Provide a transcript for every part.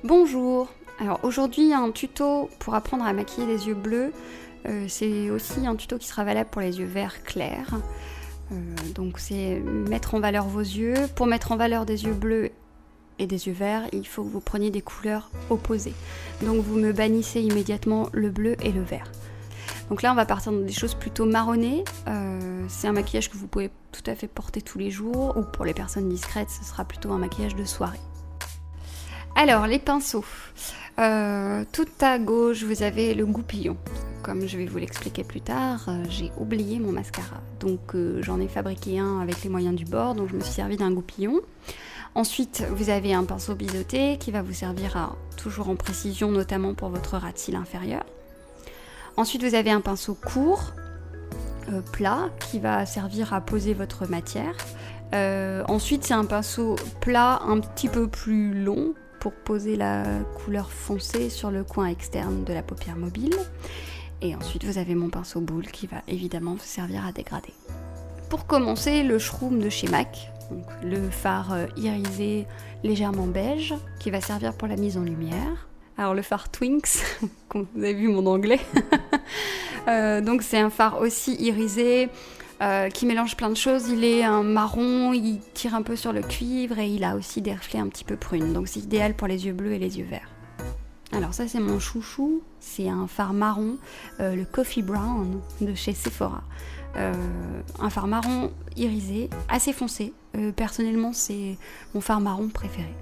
Bonjour. Alors aujourd'hui un tuto pour apprendre à maquiller les yeux bleus. C'est aussi un tuto qui sera valable pour les yeux verts clairs. Donc c'est mettre en valeur vos yeux. Pour mettre en valeur des yeux bleus et des yeux verts, il faut que vous preniez des couleurs opposées. Donc vous me bannissez immédiatement le bleu et le vert. Donc là on va partir dans des choses plutôt marronnées. C'est un maquillage que vous pouvez tout à fait porter tous les jours, ou pour les personnes discrètes ce sera plutôt un maquillage de soirée. Alors les pinceaux, tout à gauche vous avez le goupillon. Comme je vais vous l'expliquer plus tard, j'ai oublié mon mascara. Donc j'en ai fabriqué un avec les moyens du bord, donc je me suis servi d'un goupillon. Ensuite vous avez un pinceau biseauté qui va vous servir à toujours en précision, notamment pour votre ras de cils inférieur. Ensuite vous avez un pinceau court, plat, qui va servir à poser votre matière. Ensuite c'est un pinceau plat un petit peu plus long, pour poser la couleur foncée sur le coin externe de la paupière mobile. Et ensuite vous avez mon pinceau boule qui va évidemment vous servir à dégrader. Pour commencer, le shroom de chez MAC, donc le fard irisé légèrement beige qui va servir pour la mise en lumière. Alors le fard Twinks, vous avez vu mon anglais, donc c'est un fard aussi irisé, qui mélange plein de choses. Il est un marron, il tire un peu sur le cuivre et il a aussi des reflets un petit peu prunes, donc c'est idéal pour les yeux bleus et les yeux verts. Alors ça c'est mon chouchou, c'est un fard marron, le Coffee Brown de chez Sephora. Un fard marron irisé, assez foncé, personnellement c'est mon fard marron préféré.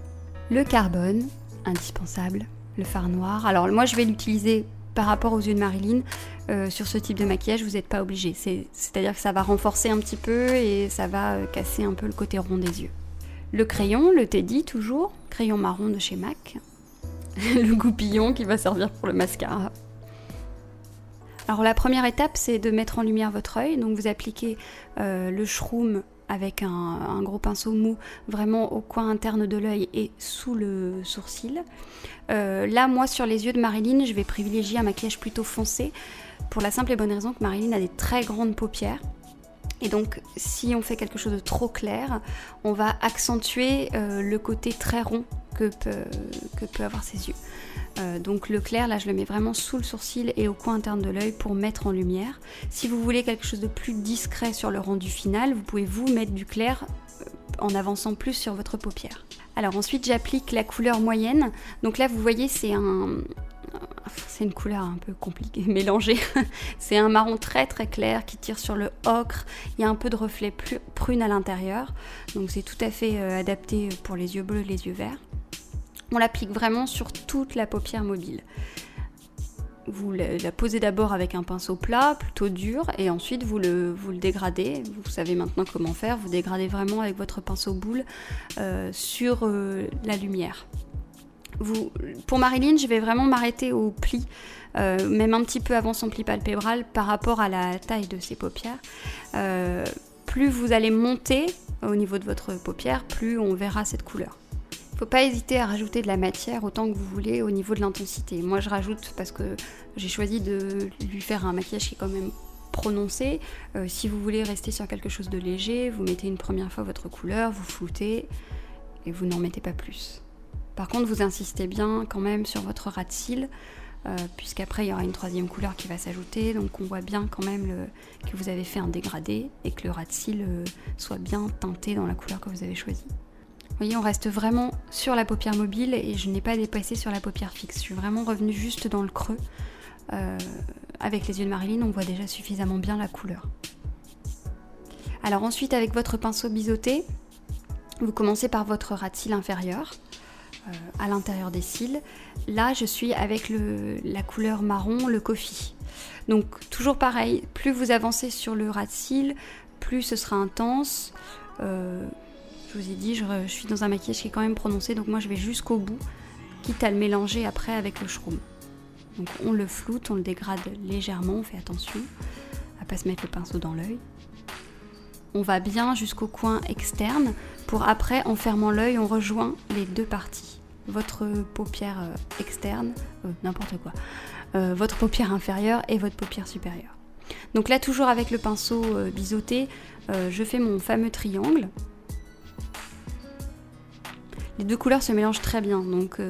Le carbone, indispensable, le fard noir. Alors moi je vais l'utiliser par rapport aux yeux de Marilyn. Sur ce type de maquillage, vous n'êtes pas obligé. C'est-à-dire que ça va renforcer un petit peu et ça va casser un peu le côté rond des yeux. Le crayon, le Teddy toujours, crayon marron de chez MAC. Le goupillon qui va servir pour le mascara. Alors la première étape, c'est de mettre en lumière votre œil. Donc vous appliquez le shroom avec un gros pinceau mou vraiment au coin interne de l'œil et sous le sourcil. Là, moi, sur les yeux de Marilyn, je vais privilégier un maquillage plutôt foncé pour la simple et bonne raison que Marilyn a des très grandes paupières. Et donc, si on fait quelque chose de trop clair, on va accentuer le côté très rond que peut avoir ses yeux. Donc le clair, là je le mets vraiment sous le sourcil et au coin interne de l'œil pour mettre en lumière. Si vous voulez quelque chose de plus discret sur le rendu final, vous pouvez vous mettre du clair en avançant plus sur votre paupière. Alors ensuite j'applique la couleur moyenne. Donc là vous voyez c'est une couleur un peu compliquée, mélangée. C'est un marron très très clair qui tire sur le ocre. Il y a un peu de reflet prune à l'intérieur. Donc c'est tout à fait adapté pour les yeux bleus et les yeux verts. On l'applique vraiment sur toute la paupière mobile. Vous la posez d'abord avec un pinceau plat, plutôt dur, et ensuite vous le dégradez. Vous savez maintenant comment faire. Vous dégradez vraiment avec votre pinceau boule sur la lumière. Pour Marilyn, je vais vraiment m'arrêter au pli, même un petit peu avant son pli palpébral par rapport à la taille de ses paupières. Plus vous allez monter au niveau de votre paupière, plus on verra cette couleur. Il ne faut pas hésiter à rajouter de la matière autant que vous voulez au niveau de l'intensité. Moi je rajoute parce que j'ai choisi de lui faire un maquillage qui est quand même prononcé. Si vous voulez rester sur quelque chose de léger, vous mettez une première fois votre couleur, vous floutez et vous n'en mettez pas plus. Par contre vous insistez bien quand même sur votre ras de cils, puisqu'après il y aura une troisième couleur qui va s'ajouter, donc on voit bien quand même que vous avez fait un dégradé et que le ras de cils soit bien teinté dans la couleur que vous avez choisie. Vous voyez, on reste vraiment sur la paupière mobile et je n'ai pas dépassé sur la paupière fixe. Je suis vraiment revenue juste dans le creux. Avec les yeux de Marilyn, on voit déjà suffisamment bien la couleur. Alors ensuite, avec votre pinceau biseauté, vous commencez par votre ras de cils inférieur, à l'intérieur des cils. Là, je suis avec la couleur marron, le coffee. Donc toujours pareil, plus vous avancez sur le ras de cils, plus ce sera intense. Je vous ai dit, je suis dans un maquillage qui est quand même prononcé, donc moi je vais jusqu'au bout, quitte à le mélanger après avec le shroom. Donc on le floute, on le dégrade légèrement, on fait attention à ne pas se mettre le pinceau dans l'œil. On va bien jusqu'au coin externe, pour après, en fermant l'œil, on rejoint les deux parties. Votre paupière externe, n'importe quoi, votre paupière inférieure et votre paupière supérieure. Donc là, toujours avec le pinceau biseauté, je fais mon fameux triangle. Les deux couleurs se mélangent très bien, donc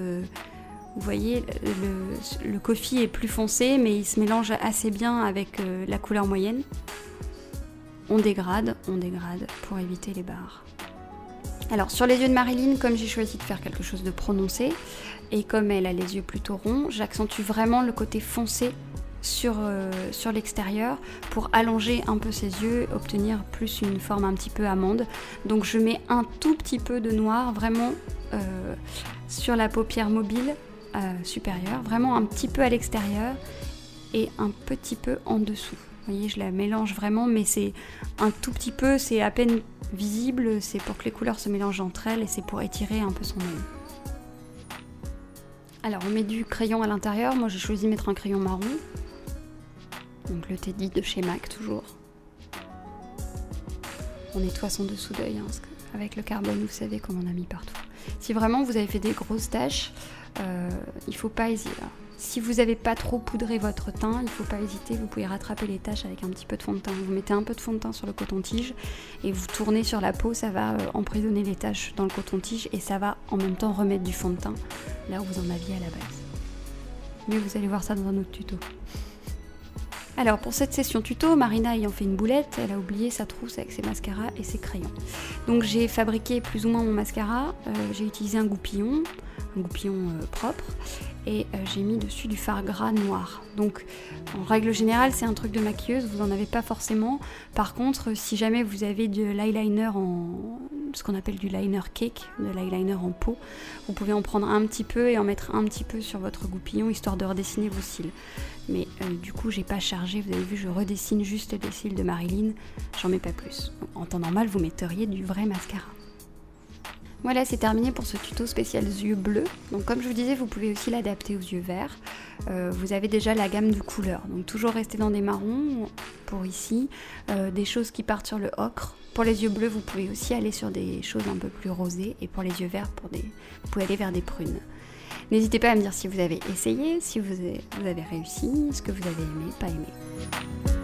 Vous voyez, le coffee est plus foncé, mais il se mélange assez bien avec la couleur moyenne. On dégrade pour éviter les barres. Alors sur les yeux de Marilyn, comme j'ai choisi de faire quelque chose de prononcé, et comme elle a les yeux plutôt ronds, j'accentue vraiment le côté foncé sur l'extérieur pour allonger un peu ses yeux, obtenir plus une forme un petit peu amande. Donc je mets un tout petit peu de noir vraiment sur la paupière mobile supérieure, vraiment un petit peu à l'extérieur et un petit peu en dessous. Vous voyez, je la mélange vraiment, mais c'est un tout petit peu, c'est à peine visible, c'est pour que les couleurs se mélangent entre elles et c'est pour étirer un peu son œil. Alors on met du crayon à l'intérieur, moi j'ai choisi de mettre un crayon marron. Donc le Teddy de chez MAC toujours. On nettoie son dessous d'œil, parce qu'avec le carbone, vous savez qu'on en a mis partout. Si vraiment vous avez fait des grosses taches, il ne faut pas hésiter. Si vous n'avez pas trop poudré votre teint, il ne faut pas hésiter, vous pouvez rattraper les taches avec un petit peu de fond de teint. Vous mettez un peu de fond de teint sur le coton-tige et vous tournez sur la peau, ça va emprisonner les taches dans le coton-tige et ça va en même temps remettre du fond de teint là où vous en aviez à la base. Mais vous allez voir ça dans un autre tuto. Alors pour cette session tuto, Marina ayant fait une boulette, elle a oublié sa trousse avec ses mascaras et ses crayons. Donc j'ai fabriqué plus ou moins mon mascara, j'ai utilisé un goupillon propre, et j'ai mis dessus du fard gras noir. Donc en règle générale c'est un truc de maquilleuse, vous n'en avez pas forcément. Par contre si jamais vous avez de l'eyeliner ce qu'on appelle du liner cake, de l'eyeliner en pot, vous pouvez en prendre un petit peu et en mettre un petit peu sur votre goupillon histoire de redessiner vos cils. Mais du coup j'ai pas chargé, vous avez vu, je redessine juste les cils de Marilyn, j'en mets pas plus. Donc, en temps normal vous metteriez du vrai mascara. Voilà, c'est terminé pour ce tuto spécial yeux bleus. Donc comme je vous disais, vous pouvez aussi l'adapter aux yeux verts. Vous avez déjà la gamme de couleurs, donc toujours rester dans des marrons pour ici, des choses qui partent sur le ocre. Pour les yeux bleus, vous pouvez aussi aller sur des choses un peu plus rosées, et pour les yeux verts, vous pouvez aller vers des prunes. N'hésitez pas à me dire si vous avez essayé, si vous avez réussi, ce que vous avez aimé, pas aimé.